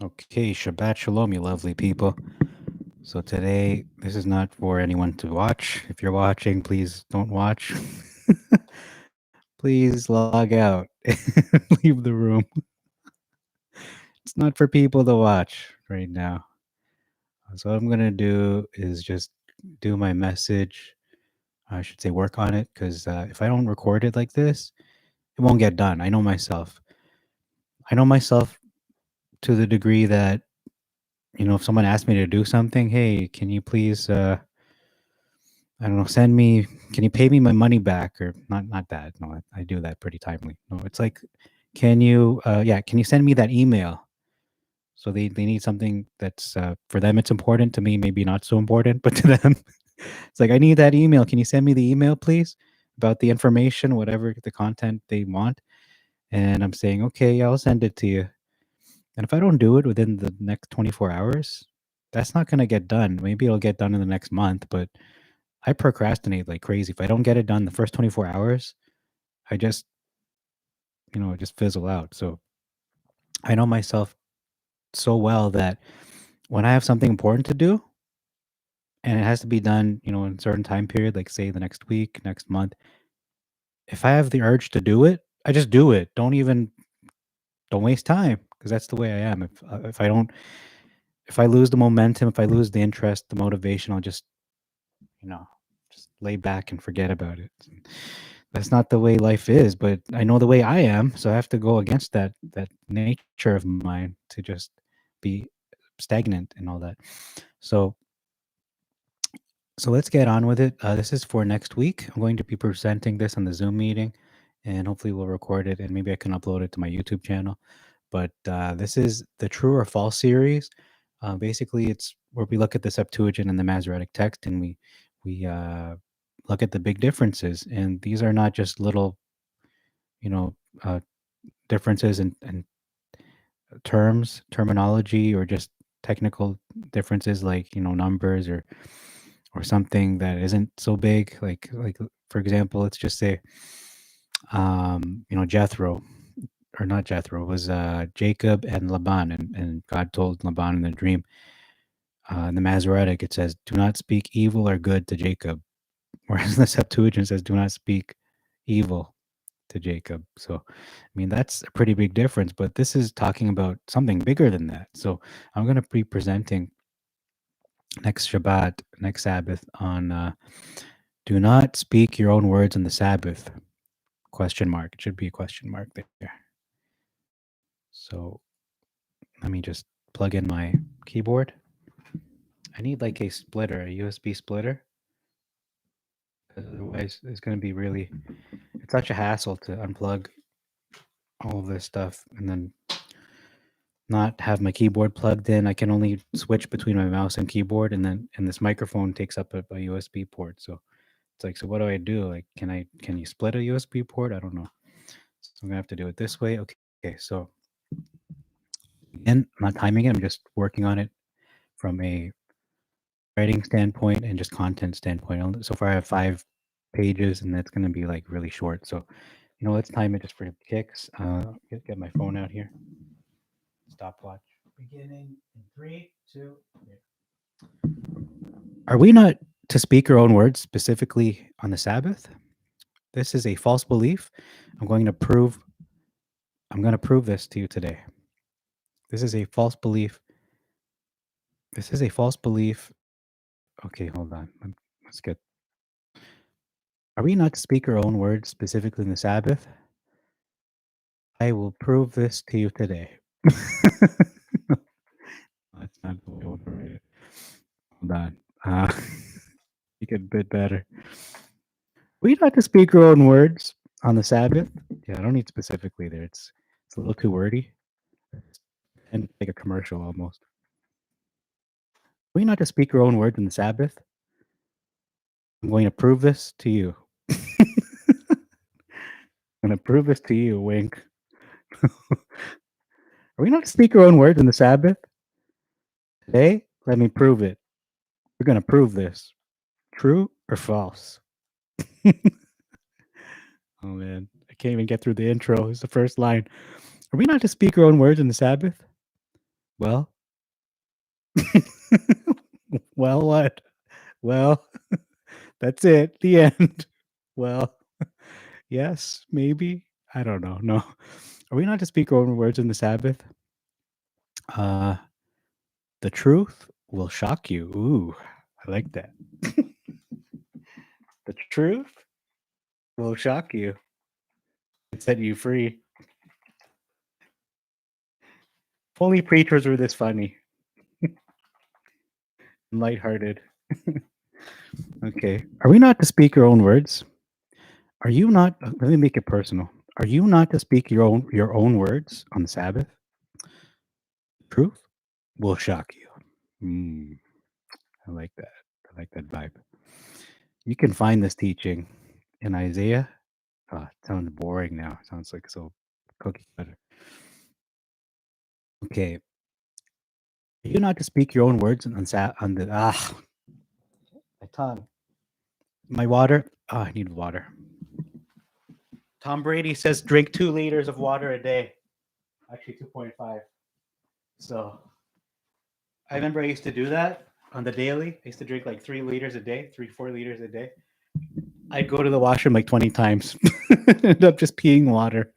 Okay, Shabbat Shalom, you lovely people. So today, this is not for anyone to watch. If you're watching, please don't watch. Please log out. Leave the room. It's not for people to watch right now. So what I'm gonna do is just do my message. I should say work on it because if I don't record it like this, it won't get done. I know myself. I know myself to the degree that if someone asks me to do something, hey, can you please I don't know, send me can you pay me my money back or not that. No, I do that pretty timely. No, it's like, can you send me that email? So they need something that's for them it's important, to me maybe not so important, but to them it's like I need that email. Can you send me the email please about the information, whatever the content they want? And I'm saying, "Okay, yeah, I'll send it to you." And if I don't do it within the next 24 hours, that's not going to get done. Maybe it'll get done in the next month, but I procrastinate like crazy. If I don't get it done the first 24 hours, I just, just fizzle out. So I know myself so well that when I have something important to do and it has to be done, in a certain time period, like say the next week, next month, if I have the urge to do it, I just do it. Don't waste time because that's the way I am. If I lose the momentum, if I lose the interest, the motivation, I'll you know, just lay back and forget about it. That's not the way life is, but I know the way I am, so I have to go against that nature of mine to just be stagnant and all that. So so let's get on with it. This is for next week. I'm going to be presenting this on the Zoom meeting, and hopefully we'll record it and maybe I can upload it to my YouTube channel. But this is the True or False series. Basically, it's where we look at the Septuagint and the Masoretic text, and we look at the big differences. And these are not just little, you know, uh, differences in terms, terminology, or just technical differences like numbers or something that isn't so big. Like for example, let's just say, Jethro, or not Jethro, was Jacob and Laban, and God told Laban in a dream. In the Masoretic, it says, "Do not speak evil or good to Jacob," whereas the Septuagint says, "Do not speak evil to Jacob." So, I mean, that's a pretty big difference. But this is talking about something bigger than that. So, I'm going to be presenting next Shabbat, next Sabbath, on "Do not speak your own words on the Sabbath?" Question mark. It should be a question mark there. So let me just plug in my keyboard. I need like a splitter, a USB splitter. Otherwise, it's going to be really, it's such a hassle to unplug all of this stuff and then not have my keyboard plugged in. I can only switch between my mouse and keyboard, and this microphone takes up a USB port. So it's like, so what do I do? Like, can you split a USB port? I don't know. So I'm gonna have to do it this way. Okay, so again, I'm not timing it. I'm just working on it from a writing standpoint and just content standpoint. So far, I have 5 pages, and that's going to be like really short. So, let's time it just for kicks. Get my phone out here. Stopwatch beginning in 3, 2. Are we not to speak our own words specifically on the Sabbath? This is a false belief. I'm going to prove. I'm going to prove this to you today. This is a false belief. This is a false belief. Okay, hold on. Let's get. Are we not to speak our own words specifically in the Sabbath? I will prove this to you today. That's not the way we'll write it. Hold on. Make it a bit better. We not to speak our own words on the Sabbath. Yeah, I don't need specifically there. It's a little too wordy and like a commercial almost. We not to speak our own words on the Sabbath. I'm going to prove this to you. I'm going to prove this to you. Wink. Are we not to speak our own words on the Sabbath? Today, let me prove it. We're going to prove this. True or false? Oh man, I can't even get through the intro. It's the first line. Are we not to speak our own words in the Sabbath? Well? Well, what? Well, that's it. The end. Well, yes, maybe. I don't know. No. Are we not to speak our own words in the Sabbath? Uh, the truth will shock you. Ooh, I like that. The truth will shock you and set you free. If only preachers were this funny and lighthearted. Okay. Are we not to speak your own words? Are you not let me make it personal. Are you not to speak your own words on the Sabbath? Truth will shock you. Mm, I like that. I like that vibe. You can find this teaching in Isaiah. Oh, it sounds boring now. It sounds like so cookie cutter. Okay. Are you not to speak your own words on the my tongue. My water. Oh, I need water. Tom Brady says drink 2 liters of water a day. Actually 2.5. So I remember I used to do that on the daily. I used to drink like 3 liters a day, 4 liters a day. I'd go to the washroom like 20 times. End up just peeing water.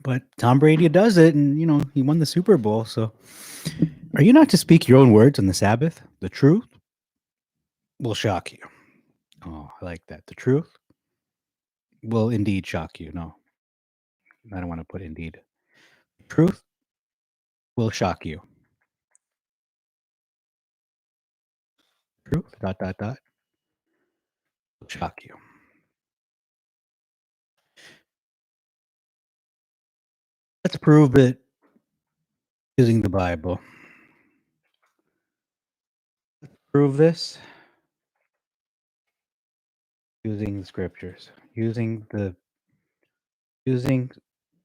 But Tom Brady does it, and he won the Super Bowl. So, are you not to speak your own words on the Sabbath? The truth will shock you. Oh, I like that. The truth will indeed shock you. No, I don't want to put indeed. Truth will shock you. Truth dot dot dot will shock you. Let's prove it using the Bible. Prove this using the scriptures. Using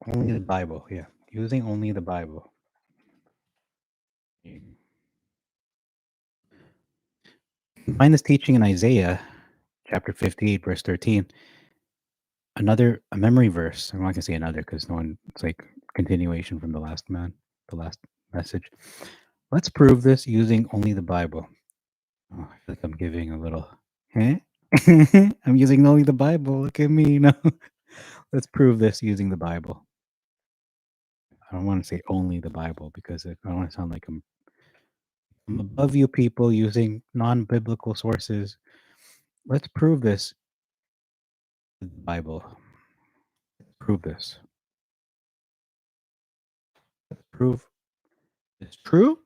only the Bible. Yeah, using only the Bible. Find this teaching in Isaiah chapter 58, verse 13. A memory verse. I'm not gonna say another because no one. It's like continuation from the last message. Let's prove this using only the Bible. Oh, I feel like I'm giving a little. Eh? I'm using only the Bible. Look at me. No. Let's prove this using the Bible. I don't want to say only the Bible because I don't want to sound like I'm above you people using non-biblical sources. Let's prove this in the Bible. Prove this. Prove it's true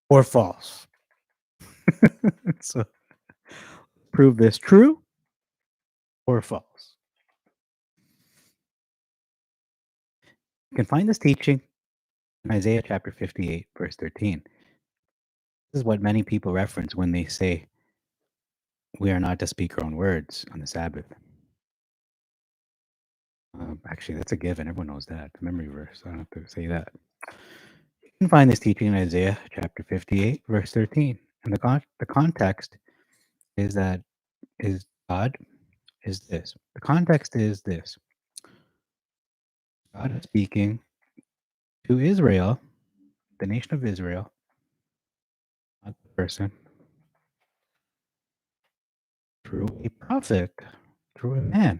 or false. So prove this true or false. You can find this teaching in Isaiah chapter 58, verse 13. This is what many people reference when they say we are not to speak our own words on the Sabbath. Actually, that's a given. Everyone knows that. The memory verse. I don't have to say that. You can find this teaching in Isaiah chapter 58, verse 13. And the context is that is God is this. The context is this. God is speaking to Israel, the nation of Israel, not the person, through a prophet, through a man.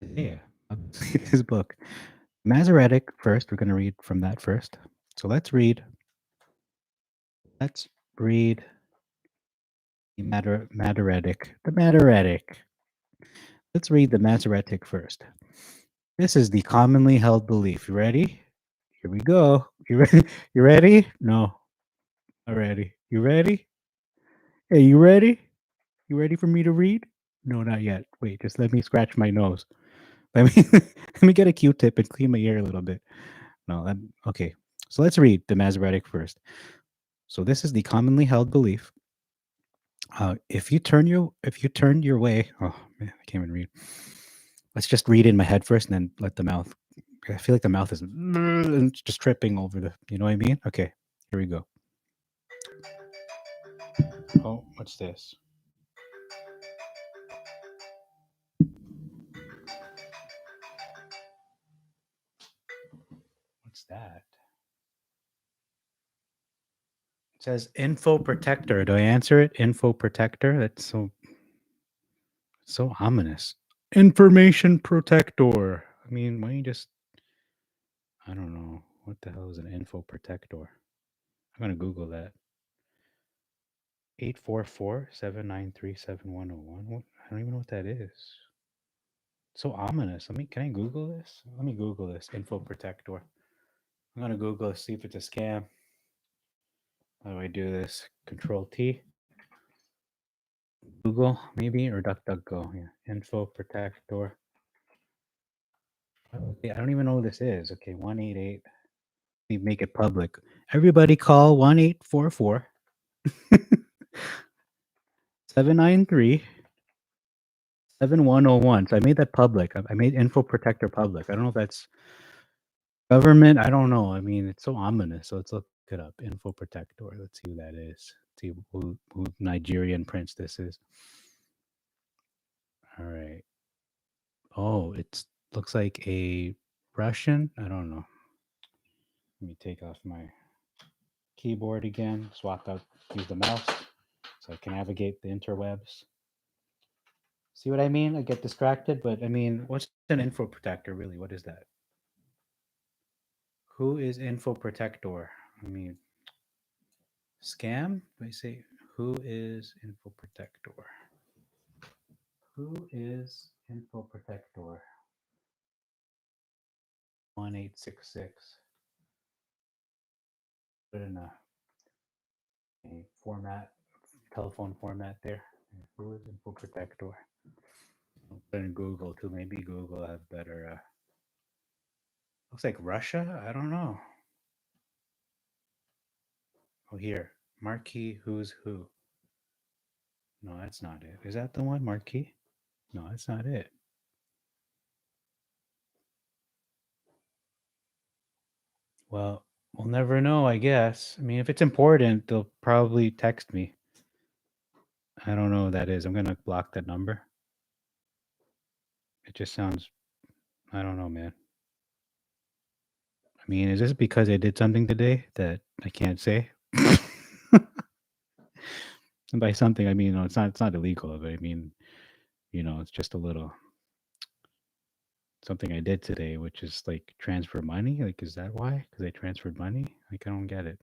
Isaiah. His book. Masoretic first. We're going to read from that first. So let's read. Let's read the Masoretic. The Masoretic. Let's read the Masoretic first. This is the commonly held belief. You ready? Here we go. You ready? You ready? No. Not ready. You ready? Hey, you ready? You ready for me to read? No, not yet. Wait, just let me scratch my nose. Let me let me get a Q-tip and clean my ear a little bit. No, okay. So let's read the Masoretic first. So this is the commonly held belief. If you turn your way, oh man, I can't even read. Let's just read in my head first, and then let the mouth. I feel like the mouth is just tripping over the. You know what I mean? Okay, here we go. Oh, what's this? that? It says info protector. Do I answer it? Info protector? That's so ominous. Information protector. I mean, why don't you just I don't know. What the hell is an info protector? I'm gonna Google that. 844-793-7101. I don't even know what that is. So ominous. Can I Google this? Let me Google this. Info protector. I'm gonna Google it, see if it's a scam. How do I do this? Control T. Google maybe or DuckDuckGo. Yeah. Info protector. Okay, I don't even know who this is. Okay, 188. We make it public. Everybody call 1844 793 7101. So I made that public. I made Info Protector public. I don't know if that's government. I don't know. I mean, it's so ominous. So let's look it up. Info Protector. Let's see who that is. See who Nigerian prince this is. All right. Oh, it looks like a Russian. I don't know. Let me take off my keyboard again. Swap out. Use the mouse so I can navigate the interwebs. See what I mean? I get distracted, but I mean, what's an info protector really? What is that? Who is info protector? I mean, scam? Do I say who is info protector? Who is info protector? 1866. Put in a format, telephone format there. Who is info protector? I'll put in Google too. Maybe Google have better. Looks like Russia. I don't know. Oh, here, Marquee. Who's who? No, that's not it. Is that the one, Marquee? No, that's not it. Well, we'll never know, I guess. I mean, if it's important, they'll probably text me. I don't know who that is. I'm gonna block that number. It just sounds. I don't know, man. I mean, is this because I did something today that I can't say? And by something, I mean, it's not. It's not illegal, but I mean, it's just a little something I did today, which is like transfer money. Like, is that why? Because I transferred money? Like, I don't get it.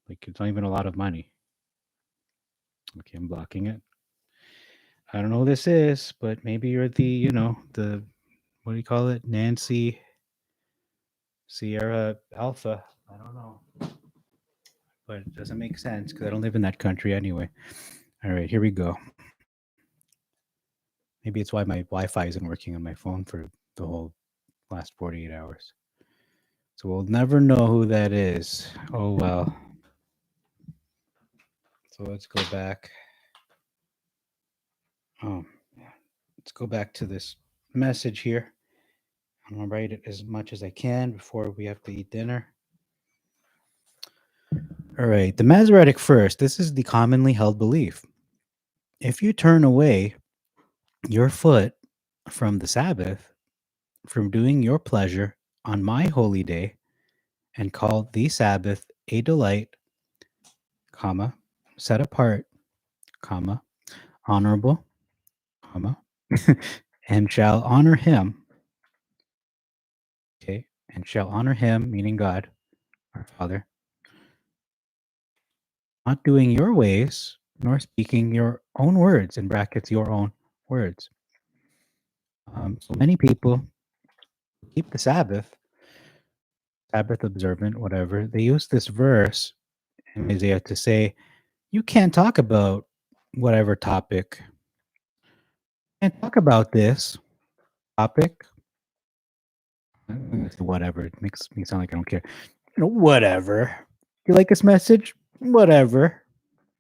Like, it's not even a lot of money. Okay, I'm blocking it. I don't know who this is, but maybe you're the what do you call it? Nancy Sierra Alpha. I don't know. But it doesn't make sense because I don't live in that country anyway. All right, here we go. Maybe it's why my Wi-Fi isn't working on my phone for the whole last 48 hours. So we'll never know who that is. Oh well. So let's go back. Oh, let's go back to this message here. I'm gonna write it as much as I can before we have to eat dinner. All right, the Masoretic first. This is the commonly held belief. If you turn away your foot from the Sabbath, from doing your pleasure on my holy day, and call the Sabbath a delight, comma, set apart, comma, honorable, comma, and shall honor him, okay, and shall honor him, meaning God, our Father, not doing your ways, nor speaking your own words, in brackets, your own words. So many people keep the Sabbath observant, whatever. They use this verse in Isaiah to say, you can't talk about whatever topic. You can't talk about this topic. I'm gonna say whatever. It makes me sound like I don't care. Whatever. You like this message? Whatever.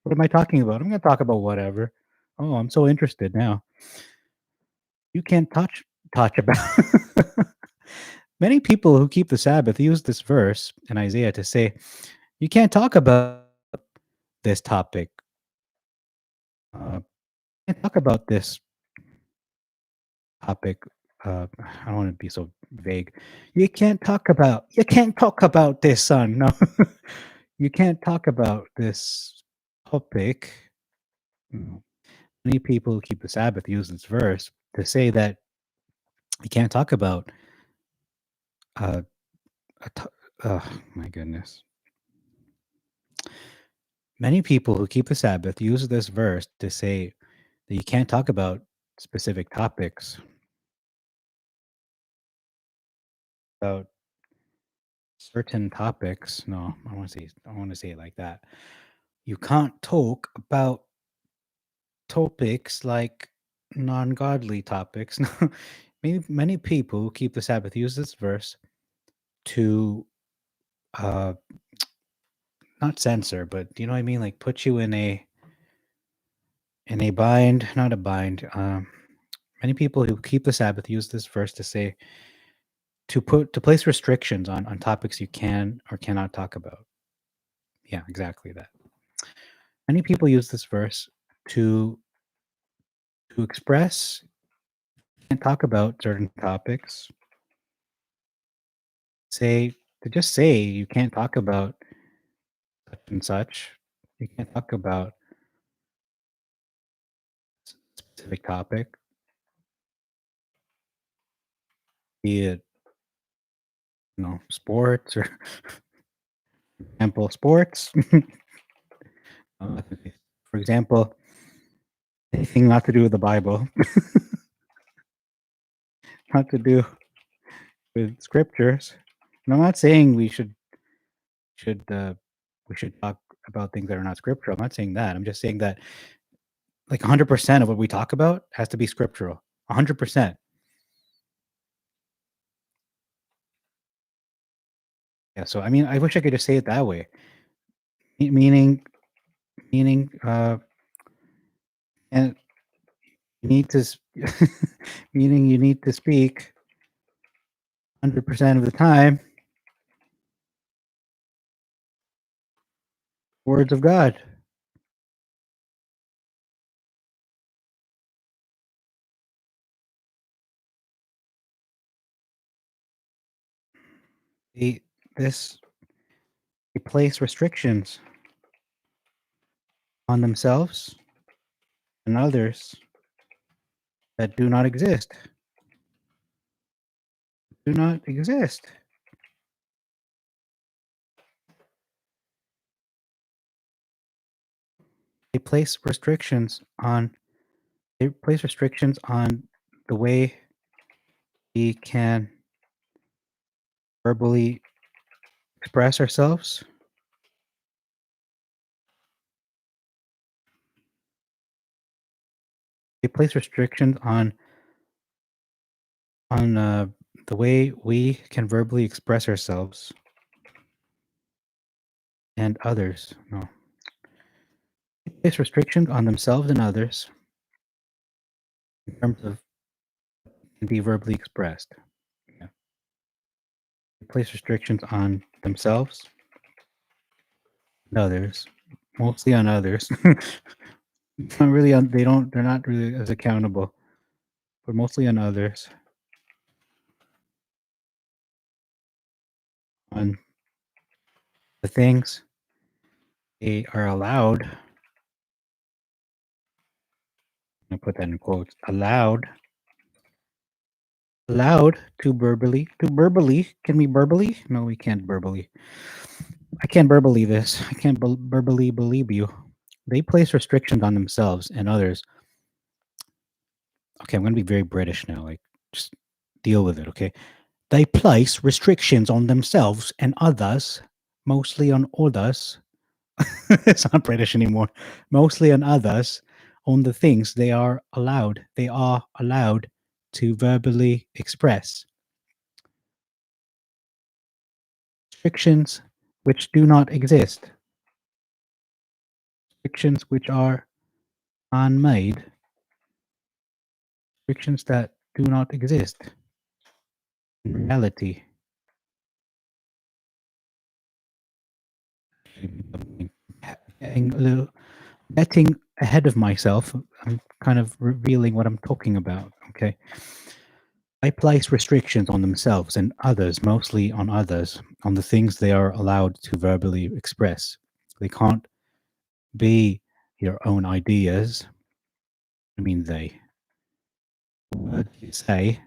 What am I talking about? I'm going to talk about whatever. Oh, I'm so interested now. You can't touch about. Many people who keep the Sabbath use this verse in Isaiah to say, you can't talk about this topic. You can't talk about this topic. I don't want to be so vague. You can't talk about this, son. No, you can't talk about this topic. No. Many people who keep the Sabbath use this verse to say that you can't talk about. Uh, oh my goodness. Many people who keep the Sabbath use this verse to say that you can't talk about specific topics, about certain topics. No, I want to say it like that. You can't talk about topics like non-godly topics. Many people who keep the Sabbath use this verse to uh not censor, but do you know what I mean? Like put you in a bind, not a bind. Many people who keep the Sabbath use this verse to say to place restrictions on topics you can or cannot talk about. Yeah, exactly that. Many people use this verse to express and talk about certain topics. Say to just say you can't talk about such and such. You can't talk about specific topic, be it sports or example sports. Uh, for example, anything not to do with the Bible, not to do with scriptures. And I'm not saying should we should talk about things that are not scriptural. I'm not saying that. I'm just saying that like 100% of what we talk about has to be scriptural. 100%. Yeah. So I mean, I wish I could just say it that way. Meaning, meaning, and you need to, meaning you need to speak 100% of the time words of God. They, this they place restrictions on themselves and others that do not exist. Do not exist. They place restrictions on they place restrictions on the way we can verbally express ourselves. They place restrictions on the way we can verbally express ourselves and others. No, they place restrictions on themselves and others in terms of can be verbally expressed. Yeah. They place restrictions on themselves and others, mostly on others. Not really on. They don't. They're not really as accountable, but mostly on others. On the things they are allowed. I put that in quotes. Allowed to verbally. Can we verbally? No, we can't verbally. I can't verbally this. I can't verbally believe you. They place restrictions on themselves and others. Okay, I'm gonna be very British now. Like, just deal with it. Okay, they place restrictions on themselves and others, mostly on others. It's not British anymore. Mostly on others, on the things they are allowed. They are allowed to verbally express. Restrictions which do not exist. Restrictions which are unmade. Restrictions that do not exist in reality. Getting a little, getting ahead of myself. I'm kind of revealing what I'm talking about. Okay. They place restrictions on themselves and others, mostly on others, on the things they are allowed to verbally express. They can't be your own ideas. I mean, they. What you say,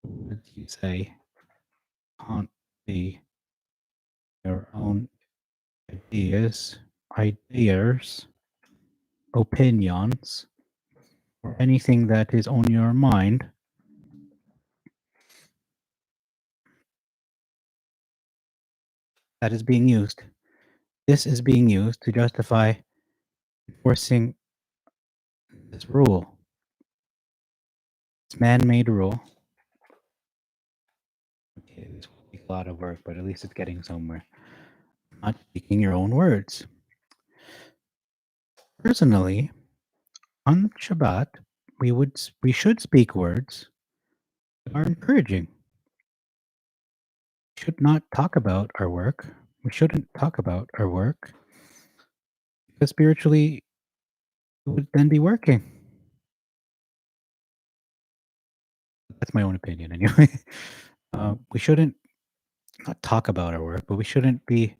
what you say can't be your own ideas, ideas, opinions, or anything that is on your mind that is being used. This is being used to justify enforcing this rule. It's man-made rule. Okay, this will take a lot of work, but at least it's getting somewhere. Not speaking your own words. Personally, on Shabbat, we should speak words that are encouraging. We should not talk about our work. We shouldn't talk about our work because spiritually we would then be working. That's my own opinion, anyway. We shouldn't not talk about our work, but we shouldn't be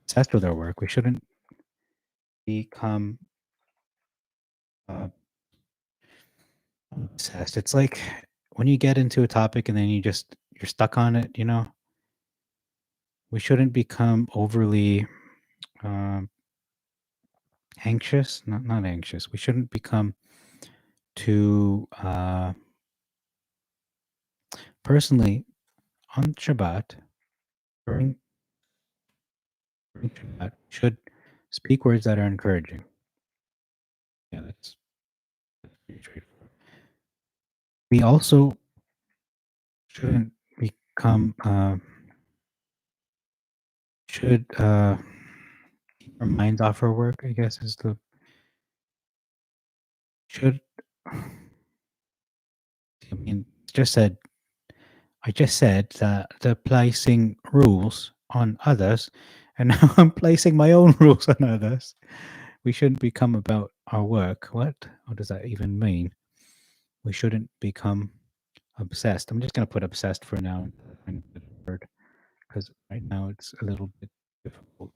obsessed with our work. We shouldn't become uh, obsessed. It's like when you get into a topic and then you're stuck on it. We shouldn't become overly um, anxious. Not anxious. We shouldn't become too. Personally, on Shabbat, during, during Shabbat, should speak words that are encouraging. Yeah, that's pretty straightforward. We also shouldn't become should keep our minds off our work. I guess is the should. I mean, just said I just said that they're placing rules on others, and now I'm placing my own rules on others. We shouldn't become about our work. What does that even mean? We shouldn't become obsessed. I'm just going to put obsessed for now, because right now it's a little bit difficult.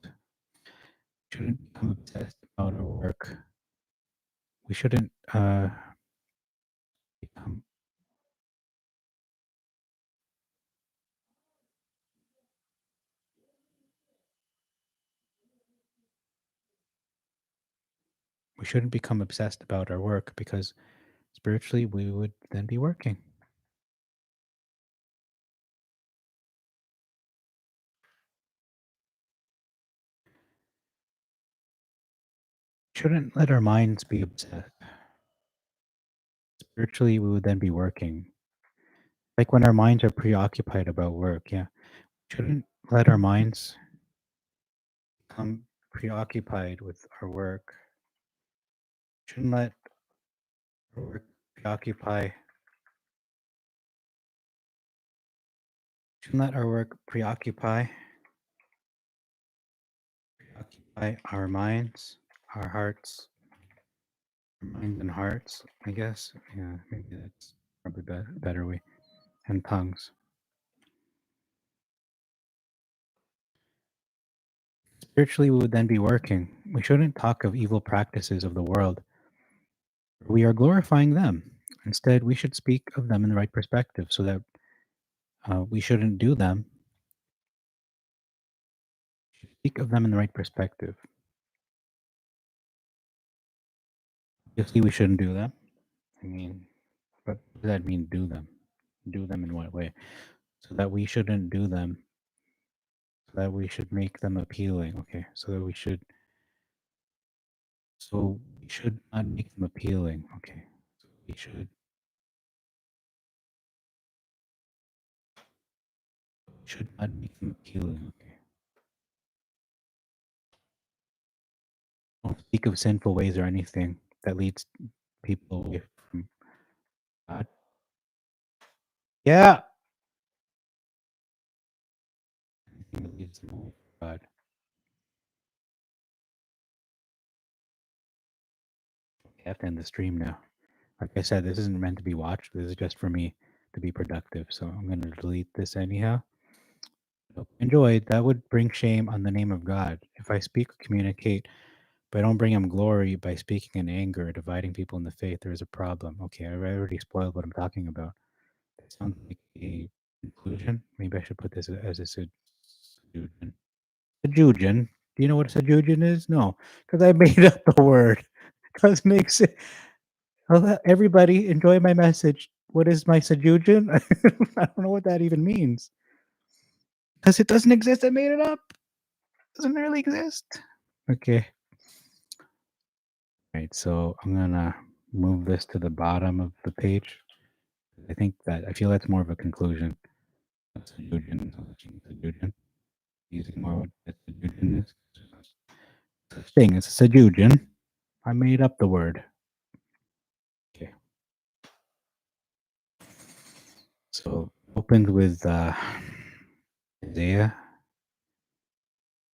Shouldn't become obsessed about our work. We shouldn't become. We shouldn't become obsessed about our work because spiritually we would then be working. Shouldn't let our minds be obsessed. Spiritually, we would then be working. Like when our minds are preoccupied about work, yeah. Shouldn't let our minds become preoccupied with our work. Shouldn't let our work preoccupy. Shouldn't let our work preoccupy our minds, our hearts, our minds and hearts. I guess, yeah, maybe that's probably better way. And tongues. Spiritually, we would then be working. We shouldn't talk of evil practices of the world. We are glorifying them. Instead, we should speak of them in the right perspective so that we shouldn't do them. We should speak of them in the right perspective. Obviously, we shouldn't do them. I mean, but what does that mean, do them? Do them in what way? So that we shouldn't do them, so that we should make them appealing. Okay, so we should not make them appealing. Okay, so we should not make them appealing. Okay, don't speak of sinful ways or anything that leads people away from God. Yeah. Anything that leads them away from God. I have to end the stream now. Like I said, this isn't meant to be watched. This is just for me to be productive. So I'm going to delete this anyhow. So enjoy. That would bring shame on the name of God. If I speak or communicate, but I don't bring him glory by speaking in anger or dividing people in the faith, there is a problem. Okay, I already spoiled what I'm talking about. It sounds like a conclusion. Maybe I should put this as a suggestion. Sajujin. Do you know what a sajujin is? No, because I made up the word. Because makes it. Everybody enjoy my message. What is my sajujin? I don't know what that even means. Because it doesn't exist. I made it up. It doesn't really exist. Okay. Right. So I'm gonna move this to the bottom of the page. I feel that's more of a conclusion. Sajujin. Sajujin. Using more what sajujin is. Such thing. It's a sajujin. I made up the word. Okay. So opened with Isaiah.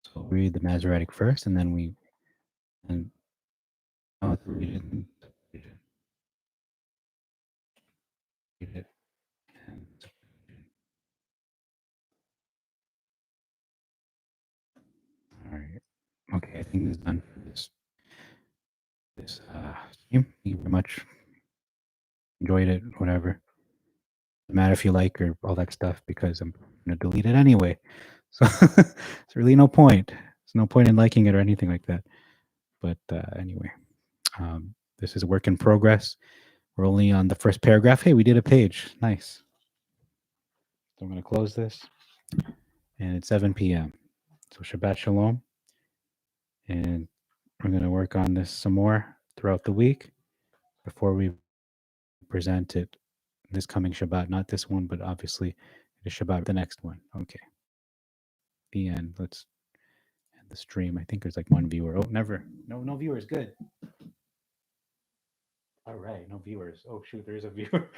So we'll read the Masoretic first, and then and read it. All right. Okay, I think it's done for this stream. Thank you very much. Enjoyed it. Whatever. Doesn't matter if you like or all that stuff because I'm gonna delete it anyway. So it's really no point. There's no point in liking it or anything like that. But anyway, this is a work in progress. We're only on the first paragraph. Hey, we did a page. Nice. So I'm going to close this. And it's 7 p.m. So Shabbat Shalom. And we're going to work on this some more throughout the week before we present it this coming Shabbat. Not this one, but obviously the Shabbat, the next one. Okay. The end. Let's end the stream. I think there's like one viewer. Oh, never. No viewers. Good. All right. No viewers. Oh, shoot. There's a viewer.